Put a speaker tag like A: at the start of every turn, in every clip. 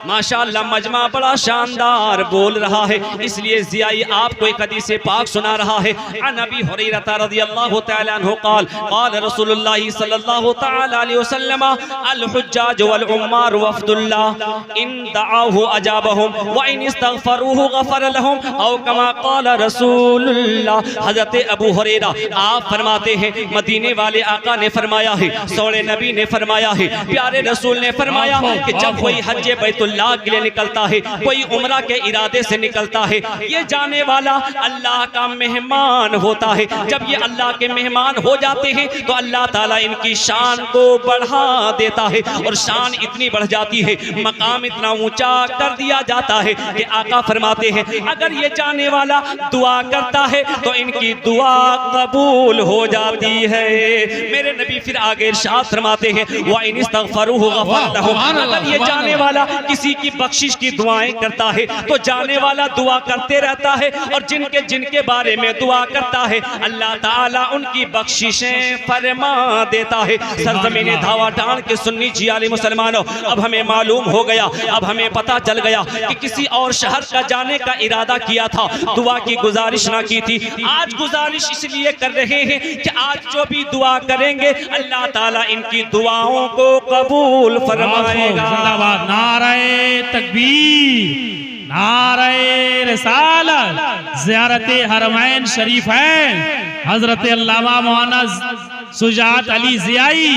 A: माशाअल्लाह मजमा बड़ा शानदार बोल रहा है, इसलिए ज़ियाई आपको एक हदीस पाक सुना रहा है। अन अबी हुरैरा रज़ियल्लाहु तआला अन्हु क़ाल क़ाल रसूलुल्लाह सल्लल्लाहु तआला अलैहि वसल्लम अल हुज्जाज वल उम्मार वफ़दुल्लाह इन दआहु अजाबहुम व इन इस्तग़फरूहु गफ़र लहुम औ कमा क़ाल रसूलुल्लाह। हज़रत अबू हुरैरा आप फरमाते हैं मदीने वाले आका ने फरमाया है, सोने नबी ने फरमाया है, प्यारे रसूल ने फरमाया कि जब कोई हज बैतुल्लाह के लिए निकलता है, कोई उम्रा के इरादे से निकलता है, ये जाने वाला अल्लाह का मेहमान होता है। जब ये अल्लाह के मेहमान हो जाते हैं तो अल्लाह ताला इनकी शान को बढ़ा देता है और शान इतनी बढ़ जाती है, मकाम इतना ऊंचा कर दिया जाता है कि आका फरमाते हैं अगर ये जाने वाला दुआ करता है तो इनकी दुआ कबूल हो जाती है। मेरे नबी फिर आगे इरशाद फरमाते हैं व इन इस्तग़फरूहु गफ़र लहुम, अगर ये जाने वाला किसी की बख्शिश की दुआएं करता है तो जाने वाला दुआ करते रहता है और जिनके जिनके बारे में दुआ करता है अल्लाह ताला उनकी बख्शिशें फरमा देता है। सरजमीन धावा टान के सुन्नी जियाले मुसलमानों, अब हमें मालूम हो गया, अब हमें पता चल गया कि किसी और शहर का जाने का इरादा किया था, दुआ की गुजारिश ना की थी। आज गुजारिश इसलिए कर रहे हैं कि आज जो भी दुआ करेंगे अल्लाह ताला इनकी दुआओं को कबूल फरमाएगा।
B: नारे तकबीर, नारे रिसालत, ज़ियारत हरमैन शरीफैन, हजरत अल्लामा मौलाना शुजाअत अली ज़ियाई,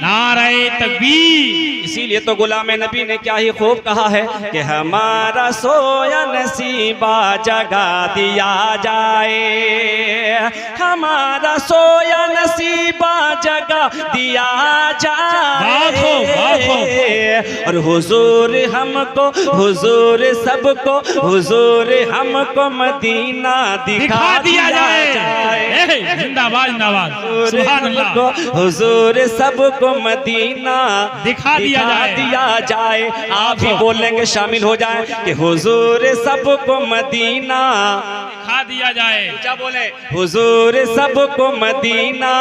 B: नारे तकबीर।
A: इसीलिए तो गुलाम नबी ने क्या ही खूब कहा है कि हमारा सोया नसीबा जगा दिया जाए, हमारा सोया नसीबा जगा दिया जाए और हुजूर हमको, हुजूर सबको, हुजूर हमको मदीना दिखा दिया जाए।
B: जिंदाबाद जिंदाबाद, सुभान अल्लाह।
A: हुजूर सबको मदीना
B: दिखा
A: दिया जाए। आप भी बोलेंगे, शामिल हो जाए कि हुजूर सबको मदीना
B: दिखा दिया जाए।
A: क्या बोले? हुजूर सबको मदीना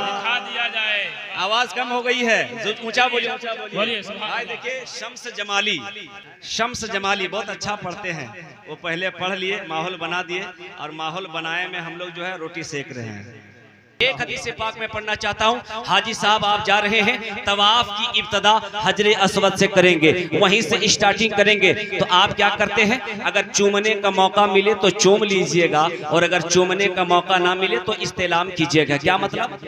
B: दिखा दिया जाए।
A: आवाज कम हो गई है, ऊंचा बोलिए,
B: बोलिए।
A: देखिए शम्स जमाली बहुत अच्छा पढ़ते हैं, वो पहले पढ़ लिए, माहौल बना दिए और माहौल बनाए में हम लोग जो है रोटी सेक रहे हैं। एक हदीस पाक में पढ़ना चाहता हूँ। हाजी साहब आप जा रहे हैं, तवाफ की इब्तदा हजरे अस्वद से करेंगे, वहीं से स्टार्टिंग करेंगे। तो आप क्या करते हैं, अगर चूमने का मौका मिले तो चूम लीजिएगा और अगर चूमने का मौका ना मिले तो इस्तेलाम कीजिएगा। क्या मतलब?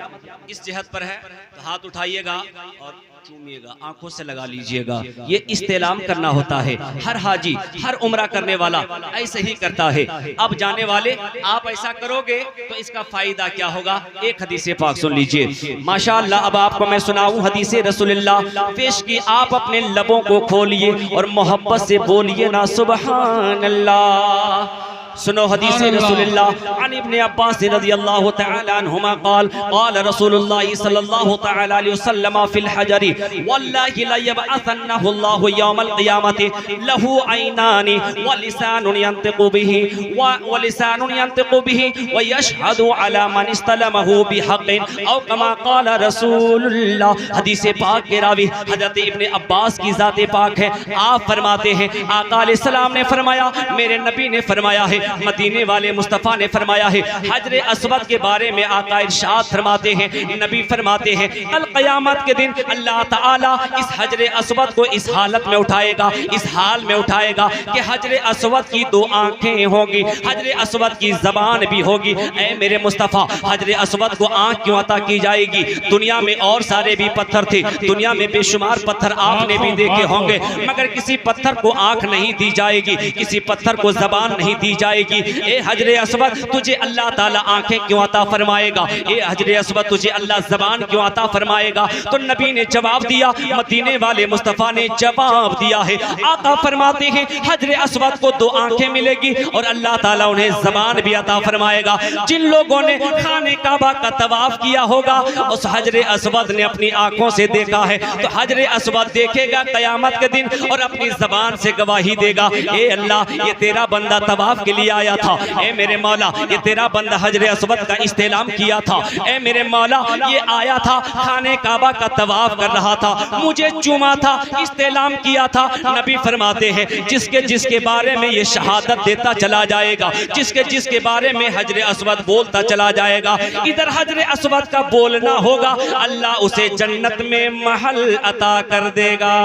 A: इस जहत पर है तो हाथ उठाइएगा और चूमिएगा, आंखों से लगा लीजिएगा। ये इस्तेलाम करना होता है। हर हाजी, हर उम्रा करने वाला ऐसे ही करता है। अब जाने वाले आप ऐसा करोगे तो इसका फायदा क्या होगा? एक हदीस पाक सुन लीजिए माशाअल्लाह। अब आपको मैं सुनाऊं हदीस रसूलुल्लाह पेश की। आप अपने लबों को खोलिए और मोहब्बत से बोलिए ना सुभान अल्लाह। सुनो हदीस रसूलुल्लाह अन इब्ने अब्बास रज़ियल्लाहु तआला अन्हुमा क़ाल क़ाल रसूलुल्लाह सल्लल्लाहु तआला अलैहि वसल्लम फिल हजरी वल्लाहि ला यबअथन्नहु अल्लाहु यौमल क़ियामति लहू ऐनानि व लिसानुन यंतिक़ु बिही व लिसानुन यंतिक़ु बिही व यशहदु अला मन इस्तलमहु बिहक़्क़िन औ कमा क़ाल रसूलुल्लाह। हदीस पाक के रावी हज़रत इब्ने अब्बास की ज़ात पाक है। आप फरमाते हैं आका अलैहिस्सलाम ने फरमाया, मेरे नबी ने फरमाया है, मदीने वाले मुस्तफ़ा ने फरमाया है। हजरे अस्वद के बारे में आका इरशाद फरमाते हैं, नबी फरमाते हैं कल क़यामत के दिन अल्लाह ताला इस हजरे अस्वद को इस हालत में उठाएगा, इस हाल में उठाएगा कि हजरे अस्वद की दो आंखें होंगी, हजरे अस्वद की ज़बान भी होगी। ऐ मेरे मुस्तफ़ा, हजरे अस्वद को आंख क्यों अता की जाएगी? दुनिया में और सारे भी पत्थर थे, दुनिया में बेशुमार पत्थर आपने भी देखे होंगे, मगर किसी पत्थर को आंख नहीं दी जाएगी, किसी पत्थर को ज़बान नहीं दी जाएगी। ए हजरे अस्वद, तुझे अल्लाह ताला आंखें क्यों अता फरमाएगा? ए हजरे अस्वद, तुझे अल्लाह ज़बान क्यों अता फरमाएगा? तो नबी ने जवाब दिया, मदीने वाले मुस्तफ़ा ने जवाब दिया है। आका फरमाते हैं हजरे अस्वद को दो आंखें मिलेगी और अल्लाह ताला उन्हें ज़बान भी अता फरमाएगा। जिन लोगों ने खाने काबा का तवाफ किया होगा उस हजरे अस्वद ने अपनी आंखों से देखा है, तो हजरे अस्वद देखेगा क़यामत के दिन और अपनी ज़बान से गवाही देगा, ए अल्लाह, ये तेरा बंदा तवाफ के लिए लिए आया था। ए मेरे मौला, ये तेरा बंदा हजर अस्वद का इस्तेलाम किया था। ए मेरे मौला, ये आया था खाने काबा का तवाफ कर रहा था, मुझे चूमा था, इस्तेलाम किया था। नबी फरमाते हैं जिसके जिसके बारे में ये शहादत देता चला जाएगा, जिसके जिसके बारे में हजर अस्वद बोलता चला जाएगा, इधर हजर अस्वद का बोलना होगा, अल्लाह उसे जन्नत में महल अता कर देगा।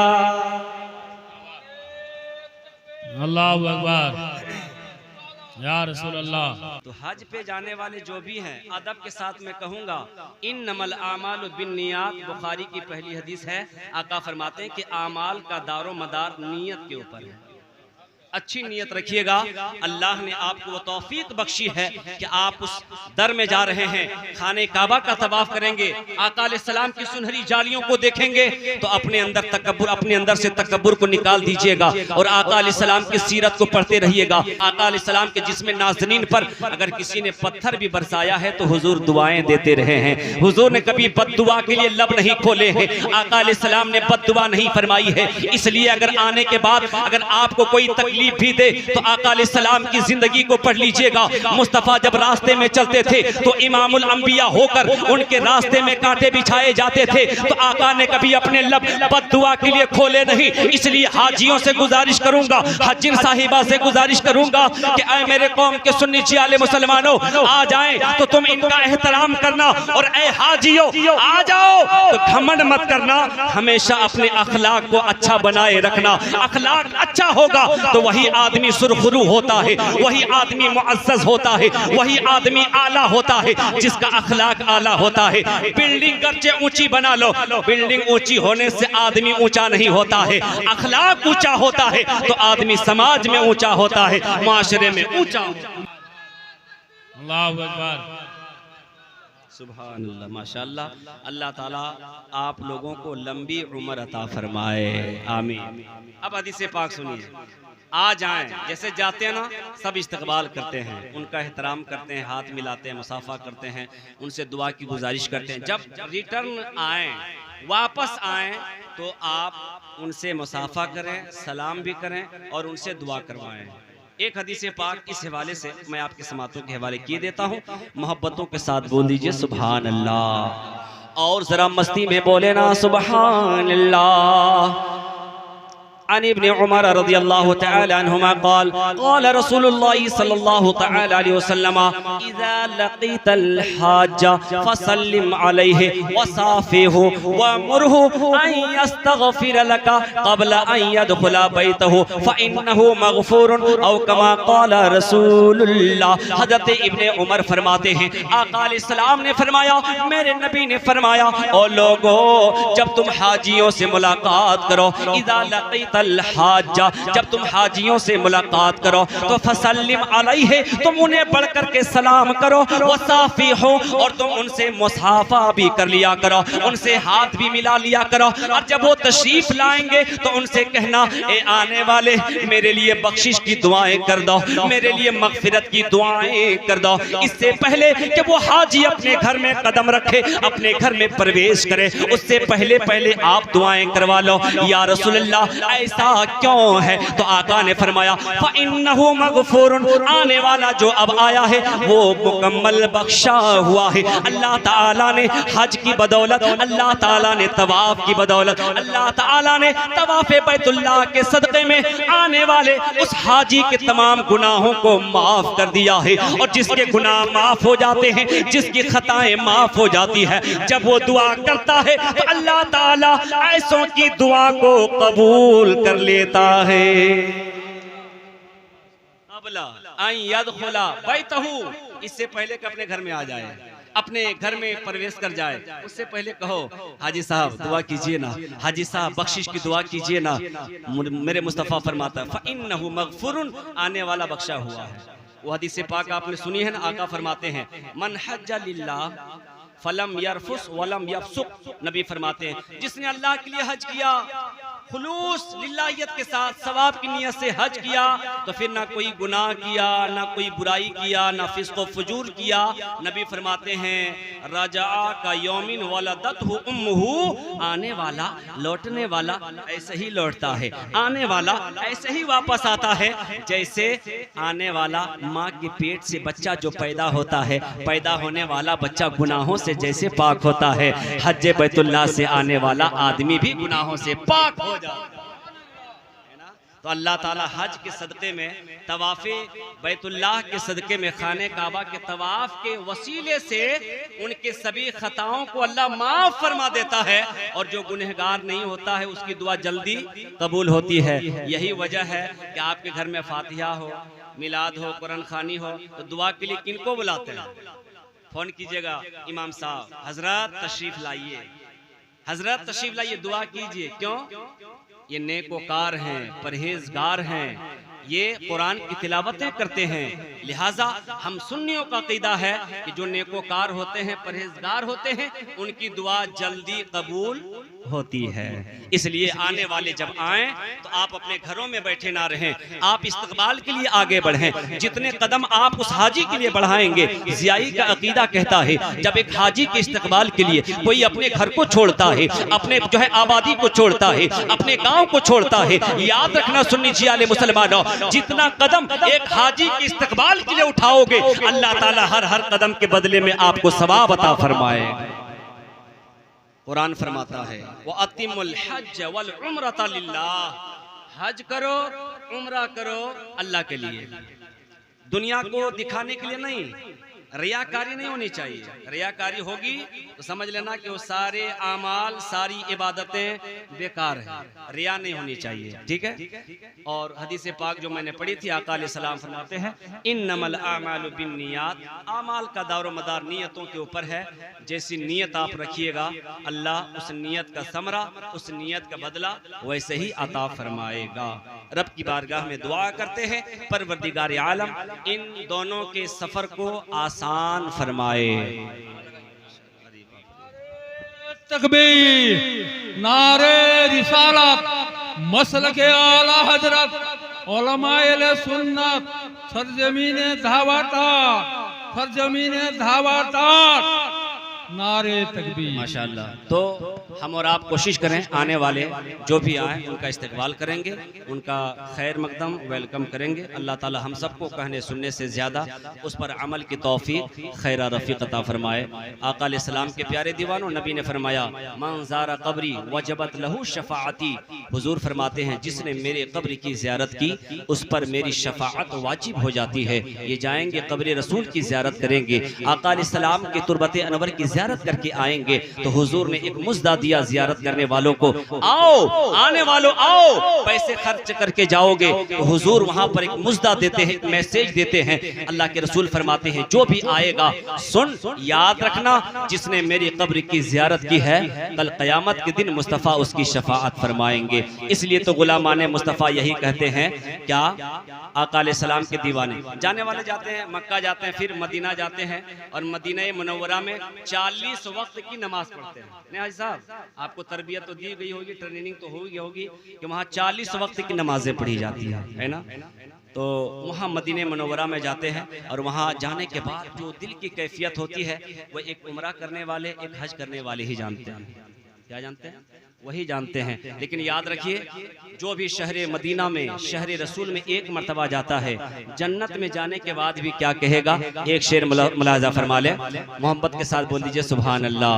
B: अल्लाहु अकबर, या रसूल अल्लाह।
A: तो हज पे जाने वाले जो भी हैं, अदब के साथ मैं कहूँगा, इन्नमल आमालु बिन्नियात, बुखारी की पहली हदीस है। आका फरमाते हैं कि आमाल का दारो मदार नीयत के ऊपर है। अच्छी नीयत रखिएगा, अल्लाह ने आपको वो तौफीक बख्शी है कि आप उस दर में जा रहे हैं, खाने काबा का तवाफ करेंगे, आका अलैहिस्सलाम की सुनहरी जालियों को देखेंगे तो अपने अंदर तकब्बुर, अपने अंदर से तकब्बुर को निकाल दीजिएगा और आका अलैहिस्सलाम की सीरत को पढ़ते रहिएगा। आका अलैहिस्सलाम के जिस्म नाज़नीन पर अगर किसी ने पत्थर भी बरसाया है तो हुजूर दुआएं देते रहे हैं। हुजूर ने कभी बद्दुआ के लिए लब नहीं खोले हैं, आका अलैहिस्सलाम ने बद्दुआ नहीं फरमाई है। इसलिए अगर आने के बाद अगर आपको कोई तकलीफ भी दे तो आका अलैहिस्सलाम की जिंदगी को पढ़ लीजिएगा। मुस्तफा जब रास्ते में चलते थे तो इमामुल अंबिया होकर उनके रास्ते में कांटे बिछाए जाते थे तो आका ने कभी अपने लब बद्दुआ के लिए खोले नहीं। इसलिए हाजियों से गुजारिश करूंगा, हज्जिन साहिबा से गुजारिश करूंगा कि ऐ मेरे कौम के सुन्नी चियाले मुसलमानों, आ जाएं तो तुम इनका एहतराम करना, और ऐ हाजियों आ जाओ तो घमंड मत करना, हमेशा अपने अखलाक को अच्छा बनाए रखना। अखलाक अच्छा होगा तो वही आदमी सुरखरू होता है, वही आदमी मुअज़्ज़ज़ होता है, वही आदमी आला होता है जिसका अखलाक आला होता है। बिल्डिंग गर्चे ऊंची बना लो, बिल्डिंग ऊंची होने से आदमी ऊंचा नहीं होता है। अखलाक ऊंचा होता है तो आदमी समाज में ऊंचा होता है, माशरे में ऊंचा।
B: अल्लाहु अकबर,
A: सुभान अल्लाह, माशाअल्लाह। अल्लाह ताला आप लोगों को लंबी उम्र अता फरमाए, आमीन। अब हदीस पाक सुनिए। आ जाएं, जैसे जाते हैं ना सब इस्तकबाल करते हैं, उनका एहतराम करते हैं, हाथ मिलाते हैं, मुसाफा करते हैं, उनसे दुआ की गुजारिश करते हैं। जब रिटर्न आएँ, वापस आएँ तो आप उनसे मुसाफा करें, सलाम भी करें और उनसे दुआ करवाएं। एक हदीस पाक इस हवाले से मैं आपके समातों के हवाले किए देता हूँ, मोहब्बतों के साथ बोल दीजिए सुभान अल्लाह, और जरा मस्ती में बोले ना सुभान अल्लाह। अन इब्न उमर रज़ियल्लाहु तआला अन्हुमा क़ाल क़ाल रसूलुल्लाह सल्लल्लाहु तआला अलैहि वसल्लम इज़ा लक़ीतल हाज्जा फसल्लिम अलैहि वसाफ़िहु वमुरहु अन यस्तग़फिर लका क़ब्ल अन यदख़ुला बैतहु फ़इन्नहु मग़फ़ूरुन औ कमा क़ाल रसूलुल्लाह। हज़रत इब्न उमर फरमाते हैं आका अलैहिस्सलाम ने फरमाया, मेरे नबी ने फरमाया, ओ लोगों जब तुम हाजियों से मुलाकात करो, इज़ा लक़ीत हाजा, जब तुम हाजियों से मुलाकात करो तो फसल्लिम अलैहि, तुम उन्हें बढ़ करके सलाम करो, वसाफी हो, और तुम उनसे मुसाफा भी कर लिया करो, उनसे हाथ भी मिला लिया करो। और जब वो तशरीफ लाएंगे तो उनसे कहना, ए आने वाले मेरे लिए बख्शिश की दुआएं कर दो, मेरे लिए मगफिरत की दुआएं कर दो। इससे पहले कि वो हाजी अपने घर में कदम रखे, अपने घर में प्रवेश करे, उससे पहले पहले आप दुआएं करवा लो। या रसूलल्लाह ऐसा क्यों है? तो आका ने फरमाया फ़इन्नहु मग़फ़ूरुन, आने वाला जो अब आया है वो मुकम्मल बख्शा हुआ है। अल्लाह ताला ने हज की बदौलत, अल्लाह ताला ने तवाफ की बदौलत, अल्लाह ताला ने तवाफ़े बैतुल्लाह के सदक़े में आने वाले उस हाजी के तमाम गुनाहों को माफ़ कर दिया है। और जिसके गुनाह माफ़ हो जाते हैं, जिसकी खताएं माफ़ हो जाती है, जब वो दुआ करता है तो अल्लाह ताला ऐसों की दुआ को कबूल कर लेता है। इससे पहले कि अपने घर में आ जाए, अपने घर में प्रवेश कर जाए, उससे पहले कहो हाजी साहब दुआ कीजिए ना, हाजी साहब बख्शिश की दुआ कीजिए ना। मेरे मुस्तफ़ा फरमाता है फ़इन्नहु मग़फ़ूरुन, आने वाला बख्शा हुआ है। वो हदीस पाक आपने सुनी है ना, आका फरमाते हैं मन हज्जा लिल्लाह फलम यरफुस वलम यफसुक, नबी फरमाते हैं जिसने अल्लाह के लिए हज किया खुलूस लिल्लाहियत के साथ सवाब की नियत से हज किया तो फिर ना कोई गुनाह किया, ना कोई बुराई किया, ना फिस्को फजूर किया। नबी फरमाते हैं रजा का यौमिन वलदतहु उम्मुहु, आने वाला लौटने वाला ऐसे ही लौटता है, आने वाला ऐसे ही वापस आता है जैसे आने वाला माँ के पेट से बच्चा जो पैदा होता है, पैदा होने वाला बच्चा गुनाहों से जैसे पाक होता है, हज बैतुल्लाह से आने वाला आदमी भी गुनाहों से पाक हो जाता है ना। तो अल्लाह ताला हज के सदक़े में, तवाफ़े बैतुल्लाह के सदक़े में, खाने काबा के तवाफ़ के वसीले से उनके सभी खताओं को अल्लाह माफ़ फरमा देता है और जो गुनहगार नहीं होता है उसकी दुआ जल्दी कबूल होती है। यही वजह है कि आपके घर में फातिहा हो, मिलाद हो, कुरान खानी हो तो दुआ के लिए किनको बुलाते हैं? फोन कीजिएगा, इमाम साहब हजरत तशरीफ लाइए, हजरत तशरीफ लाइए, दुआ कीजिए। क्यों? ये नेकोकार हैं, परहेजगार हैं, ये कुरान की तिलावतें करते हैं। लिहाजा हम सुन्नियों का क़ीदा है कि जो नेकोकार होते हैं, परहेजगार होते हैं, उनकी दुआ जल्दी कबूल होती है। इसलिए आने वाले जब आएं तो आप अपने घरों में बैठे ना रहें, आप इस्तकबाल के लिए आगे बढ़ें। जितने कदम आप उस हाजी के लिए बढ़ाएंगे, ज़ियाई का अकीदा कहता है जब एक हाजी के इस्तकबाल के लिए कोई अपने घर को छोड़ता है, अपने जो है आबादी को छोड़ता है, अपने गांव को छोड़ता है, याद रखना सुन्नी जियाले मुसलमानों, जितना कदम एक हाजी के इस्तकबाल के लिए उठाओगे, अल्लाह ताला हर हर कदम के बदले में आपको सवाब अता फरमाएगा। कुरान फरमाता है वो अतिमुल हज वल उम्रता लिल्लाह, हज करो, उम्रा करो अल्लाह के लिए, दुनिया को दिखाने के लिए नहीं। रियाकारी नहीं होनी चाहिए। रियाकारी होगी तो समझ लेना कि वो सारे आमाल, सारी इबादतें बेकार है। रिया नहीं होनी चाहिए, ठीक है। और हदीस पाक जो मैंने पढ़ी थी, आका अलैहिस्सलाम फरमाते हैं इन्नमल आमालु बिन्नियात, आमाल का दारो मदार नियतों के ऊपर है। जैसी नियत आप रखिएगा, अल्लाह उस नियत का समरा, उस नियत का बदला वैसे ही अता फरमाएगा। रब की बारगाह में दुआ करते हैं परवरदिगार आलम इन दोनों के सफर को आसान फरमाए।
C: तकबीर, नारे रिसालत, मसलक आला हजरत, उलमाए सुन्नत, सरजमीने धावाता, सरजमीने धावाता, नारे तकबीर।
A: माशाअल्लाह। तो हम और आप कोशिश करें, आने वाले जो भी आए उनका इस्तकबाल करेंगे, उनका खैर मकदम वेलकम करेंगे। अल्लाह ताला हम सबको कहने सुनने से ज़्यादा उस पर अमल की तौफीक खैर रफ़ीक अता फरमाए। आका अलैहिस्सलाम के प्यारे दीवानों, नबी ने फरमाया मन ज़ारा कब्री वजबत लहू शफ़ाअती, हुजूर फरमाते हैं जिसने मेरे कब्र की ज़ियारत की उस पर मेरी शफ़ाअत वाजिब हो जाती है। ये जाएंगे कब्र रसूल की ज़ियारत करेंगे, आका अलैहिस्सलाम के तुरबत अनवर की ज़ियारत करके आएंगे तो हुजूर ने एक मुज़्दा दिया ज़ियारत करने वालों को, आओ आने वालों आओ, पैसे खर्च करके जाओगे तो हुजूर वहां पर एक मुज़्दा देते हैं, मैसेज देते हैं। अल्लाह के रसूल फरमाते हैं जो भी आएगा सुन, याद रखना जिसने मेरी कब्र की ज़ियारत की है कल क़यामत के दिन मुस्तफ़ा उसकी शफ़ाअत फरमाएंगे। इसलिए तो गुलामाने मुस्तफ़ा यही कहते हैं, क्या आका अलैहिस्सलाम के दीवाने। जाने वाले जाते हैं, मक्का जाते हैं, फिर मदीना जाते हैं और मदीना मुनव्वरा में 40 वक्त की नमाज पढ़ते हैं। नहीं हाजी साहब, आपको तरबियत तो दी गई होगी, ट्रेनिंग तो हुई होगी कि वहाँ 40 वक्त की नमाजें पढ़ी जाती है ना। तो वहाँ मदीने मुनव्वरा में जाते हैं और वहाँ जाने के बाद जो दिल की कैफियत होती है वो एक उम्रा करने वाले, एक हज करने वाले ही जानते हैं। क्या जानते हैं? वही जानते हैं। लेकिन याद रखिए, जो भी शहर मदीना में, शहर रसूल में एक मर्तबा जाता है, जन्नत में जाने के बाद भी क्या कहेगा? एक शेर मुलाजा फरमा ले, मोहब्बत के साथ बोल दीजिए सुभान अल्लाह।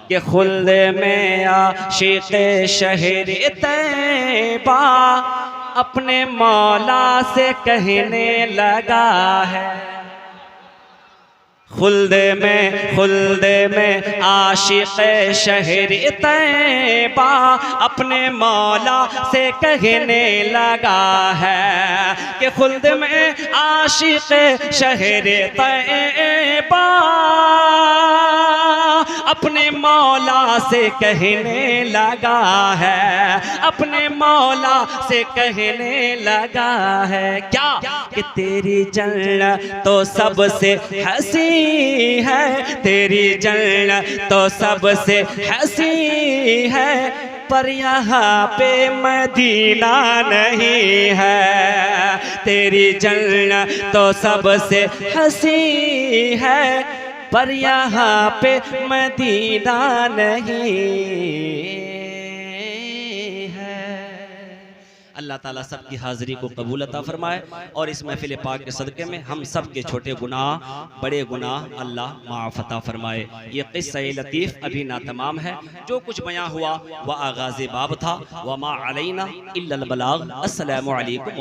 A: कि खुल्द में आशिक़ शहर तैबा अपने मौला से कहने लगा है। खुल्द में आशिक़ शहर तैबा अपने मौला से कहने लगा है कि खुल्द में आशिक़ शहर तैबा अपने मौला से कहने लगा है, अपने मौला से कहने लगा है। क्या? कि तेरी जन्नत तो सबसे हसी है, तेरी जन्नत तो सबसे हसी है, पर यहाँ पे मदीना नहीं है। तेरी जन्नत तो सबसे हंसी है, पर यहाँ पे मदीना नहीं है। अल्लाह ताला सबकी हाज़िरी को कबूल अता फरमाए और इस महफिल पाक के सदक़े में हम सब के छोटे गुनाह बड़े गुनाह अल्लाह माफ़ अता फरमाए। ये क़िस्सा लतीफ़ अभी ना तमाम है, जो कुछ बयां हुआ वह आगाज़ बाब था। व मा अलैना इल्लल बलाग। अस्सलामु अलैकुम।